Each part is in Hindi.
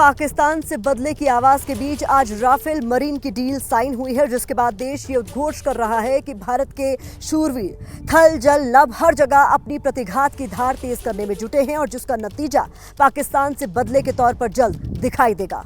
पाकिस्तान से बदले की आवाज के बीच आज राफेल मरीन की डील साइन हुई है, जिसके बाद देश ये उद्घोष कर रहा है कि भारत के शूरवीर थल जल नभ हर जगह अपनी प्रतिघात की धार तेज करने में जुटे हैं और जिसका नतीजा पाकिस्तान से बदले के तौर पर जल्द दिखाई देगा।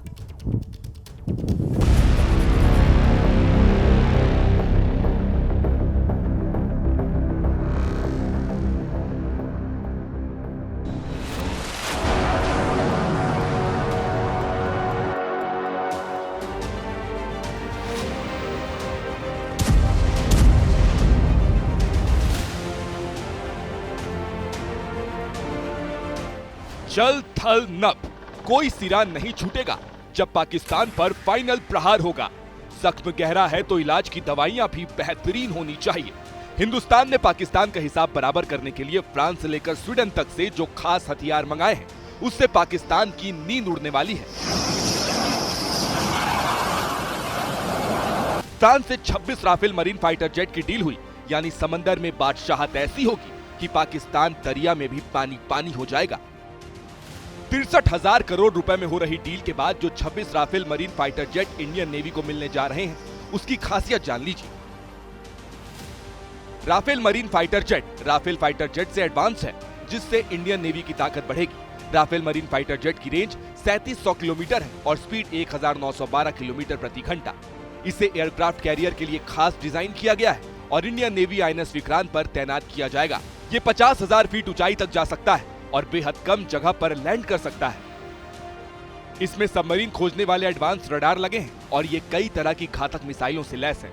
जल थल नभ कोई सिरा नहीं छूटेगा जब पाकिस्तान पर फाइनल प्रहार होगा। जख्म गहरा है तो इलाज की दवाइयां भी बेहतरीन होनी चाहिए। हिंदुस्तान ने पाकिस्तान का हिसाब बराबर करने के लिए फ्रांस से लेकर स्वीडन तक से जो खास हथियार मंगाए हैं, उससे पाकिस्तान की नींद उड़ने वाली है। फ्रांस से 26 राफेल मरीन फाइटर जेट की डील हुई, यानी समंदर में बादशाहत ऐसी होगी कि पाकिस्तान दरिया में भी पानी पानी हो जाएगा। 63,000 करोड़ रुपए में हो रही डील के बाद जो 26 Rafale marine fighter jet Indian navy को मिलने जा रहे हैं, उसकी खासियत जान लीजिए। राफेल मरीन फाइटर जेट से एडवांस है, जिससे इंडियन नेवी की ताकत बढ़ेगी। राफेल मरीन फाइटर जेट की रेंज 3700 किलोमीटर है और स्पीड 1912 किलोमीटर प्रति घंटा। इसे एयरक्राफ्ट कैरियर के लिए खास डिजाइन किया गया है और इंडियन नेवी INS विक्रांत पर तैनात किया जाएगा। ये 50,000 फीट ऊंचाई तक जा सकता है और बेहद कम जगह पर लैंड कर सकता है। इसमें सबमरीन खोजने वाले एडवांस रडार लगे हैं और ये कई तरह की घातक मिसाइलों से लैस है।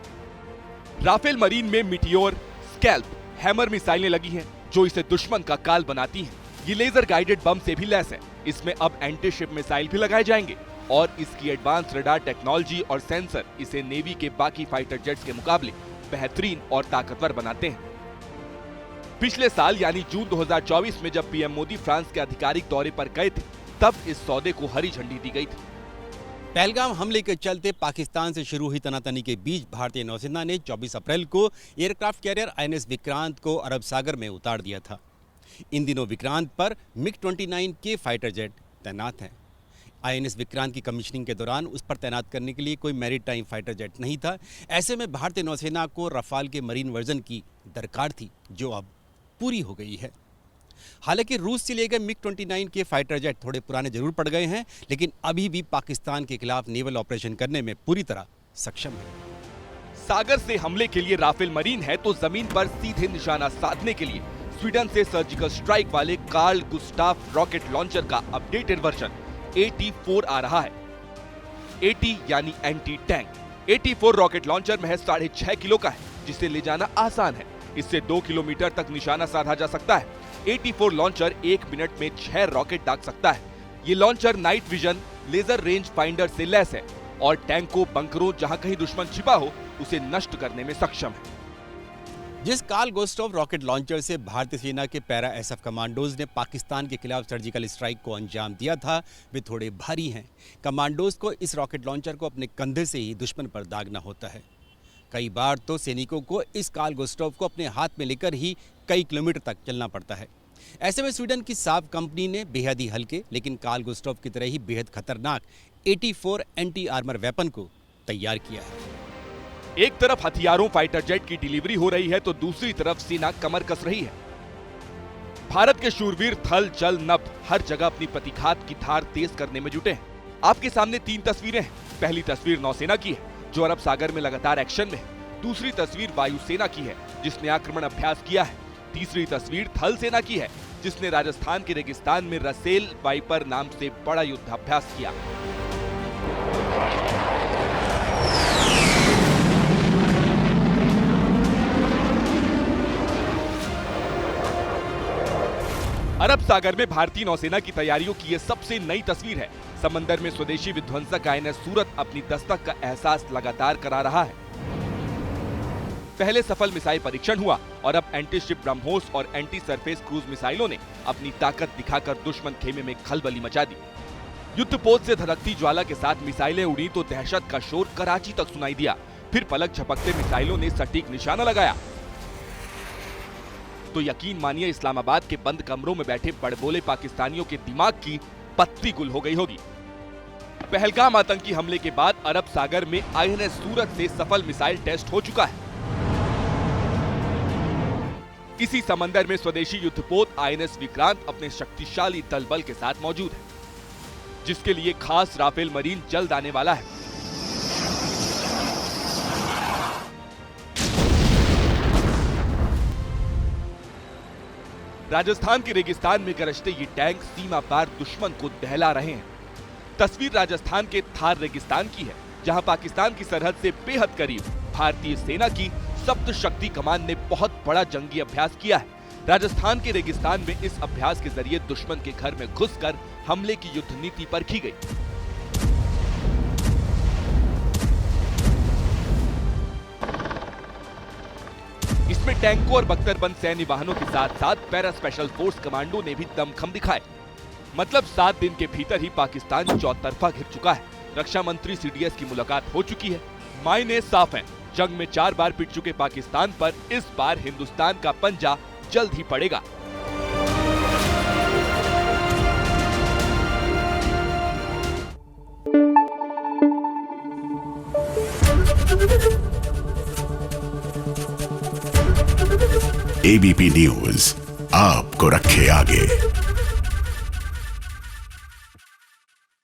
राफेल मरीन में मिटियोर, स्कैल्प, हैमर मिसाइलें लगी हैं, जो इसे दुश्मन का काल बनाती हैं। ये लेजर गाइडेड बम से भी लैस है। इसमें अब एंटी शिप मिसाइल भी लगाए जाएंगे और इसकी एडवांस रडार टेक्नोलॉजी और सेंसर इसे नेवी के बाकी फाइटर जेट्स के मुकाबले बेहतरीन और ताकतवर बनाते हैं। पिछले साल यानी जून 2024 में जब पीएम मोदी फ्रांस के आधिकारिक दौरे पर गए थे, तब इस सौदे को हरी झंडी दी गई थी। पहलगाम हमले के चलते पाकिस्तान से शुरू हुई तनातनी के बीच भारतीय नौसेना ने 24 अप्रैल को एयरक्राफ्ट कैरियर INS विक्रांत को अरब सागर में उतार दिया था। इन दिनों विक्रांत पर MiG-29 के फाइटर जेट तैनात हैं। INS विक्रांत की कमीशनिंग के दौरान उस पर तैनात करने के लिए कोई मैरीटाइम फाइटर जेट नहीं था। ऐसे में भारतीय नौसेना को रफाल के मरीन वर्जन की दरकार थी, जो अब पूरी हो गई है। हालांकि रूस से लिए गए MiG-29 के फाइटर जेट थोड़े पुराने जरूर पड़ गए हैं, लेकिन अभी भी पाकिस्तान के खिलाफ नेवल ऑपरेशन करने में पूरी तरह सक्षम है। सागर से हमले के लिए राफेल मरीन है तो जमीन पर सीधे निशाना साधने के लिए स्वीडन से सर्जिकल स्ट्राइक वाले कार्ल गुस्टाफ रॉकेट लॉन्चर का अपडेटेड वर्जन AT4 आ रहा है। AT यानी anti tank. AT4 rocket launcher महज 6.5 किलो का है, जिसे ले जाना आसान है। इससे 2 किलोमीटर तक निशाना साधा जा सकता है। AT4 लॉन्चर 1 मिनट में 6 रॉकेट दाग सकता है। ये launcher night vision laser range finder से लैस है और टैंकों, बंकरों, जहां कहीं दुश्मन छिपा हो, उसे नष्ट करने में सक्षम है। जिस कार्ल गुस्टाव रॉकेट लॉन्चर से भारतीय सेना के पैरा SF कमांडोज ने पाकिस्तान के खिलाफ सर्जिकल स्ट्राइक को अंजाम दिया था, वे थोड़े भारी हैं। कमांडोज को इस रॉकेट लॉन्चर को अपने कंधे से ही दुश्मन पर दागना होता है। कई बार तो सैनिकों को इस कार्ल गुस्टाव को अपने हाथ में लेकर ही कई किलोमीटर तक चलना पड़ता है। ऐसे में स्वीडन की साब कंपनी ने बेहद ही हल्के लेकिन कार्ल गुस्टाव की तरह ही बेहद खतरनाक AT4 एंटी आर्मर वेपन को तैयार किया है। एक तरफ हथियारों, फाइटर जेट की डिलीवरी हो रही है तो दूसरी तरफ सेना कमर कस रही है। भारत के शूरवीर थल, जल, नभ हर जगह अपनी प्रतिघात की धार तेज करने में जुटे हैं। आपके सामने 3 तस्वीरें हैं। पहली तस्वीर नौसेना की है, जो अरब सागर में लगातार एक्शन में है। दूसरी तस्वीर वायुसेना की है, जिसने आक्रमण अभ्यास किया है। तीसरी तस्वीर थल सेना की है, जिसने राजस्थान के रेगिस्तान में रसेल वाइपर नाम से बड़ा युद्धाभ्यास किया। अरब सागर में भारतीय नौसेना की तैयारियों की यह सबसे नई तस्वीर है। समंदर में स्वदेशी विध्वंसक INS सूरत अपनी दस्तक का एहसास लगातार करा रहा है। पहले सफल मिसाइल परीक्षण हुआ और अब एंटी शिप ब्रह्मोस और एंटी सरफेस क्रूज मिसाइलों ने अपनी ताकत दिखाकर दुश्मन खेमे में खलबली मचा दी। युद्धपोत से धधकती ज्वाला के साथ मिसाइलें उड़ी तो दहशत का शोर कराची तक सुनाई दिया। फिर पलक झपकते मिसाइलों ने सटीक निशाना लगाया तो यकीन मानिए इस्लामाबाद के बंद कमरों में बैठे बड़बोले पाकिस्तानियों के दिमाग की पत्ती गुल हो गई होगी। पहलगाम आतंकी हमले के बाद अरब सागर में आईएनएस सूरत से सफल मिसाइल टेस्ट हो चुका है। इसी समंदर में स्वदेशी युद्धपोत आईएनएस विक्रांत अपने शक्तिशाली दल बल के साथ मौजूद है, जिसके लिए खास राफेल मरीन जल्द आने वाला है। राजस्थान के रेगिस्तान में गरजते ये टैंक सीमा पार दुश्मन को दहला रहे हैं। तस्वीर राजस्थान के थार रेगिस्तान की है, जहां पाकिस्तान की सरहद से बेहद करीब भारतीय सेना की सप्त शक्ति कमान ने बहुत बड़ा जंगी अभ्यास किया है। राजस्थान के रेगिस्तान में इस अभ्यास के जरिए दुश्मन के घर में घुसकर हमले की युद्ध नीति परखी गई। इसमें टैंकों और बख्तरबंद सैन्य वाहनों के साथ साथ पैरा स्पेशल फोर्स कमांडो ने भी दमखम दिखाए। मतलब 7 दिन के भीतर ही पाकिस्तान चौतरफा घिर चुका है। रक्षा मंत्री सीडीएस की मुलाकात हो चुकी है। मायने साफ हैं, जंग में 4 बार पिट चुके पाकिस्तान पर इस बार हिंदुस्तान का पंजा जल्द ही पड़ेगा। एबीपी न्यूज आपको रखे आगे।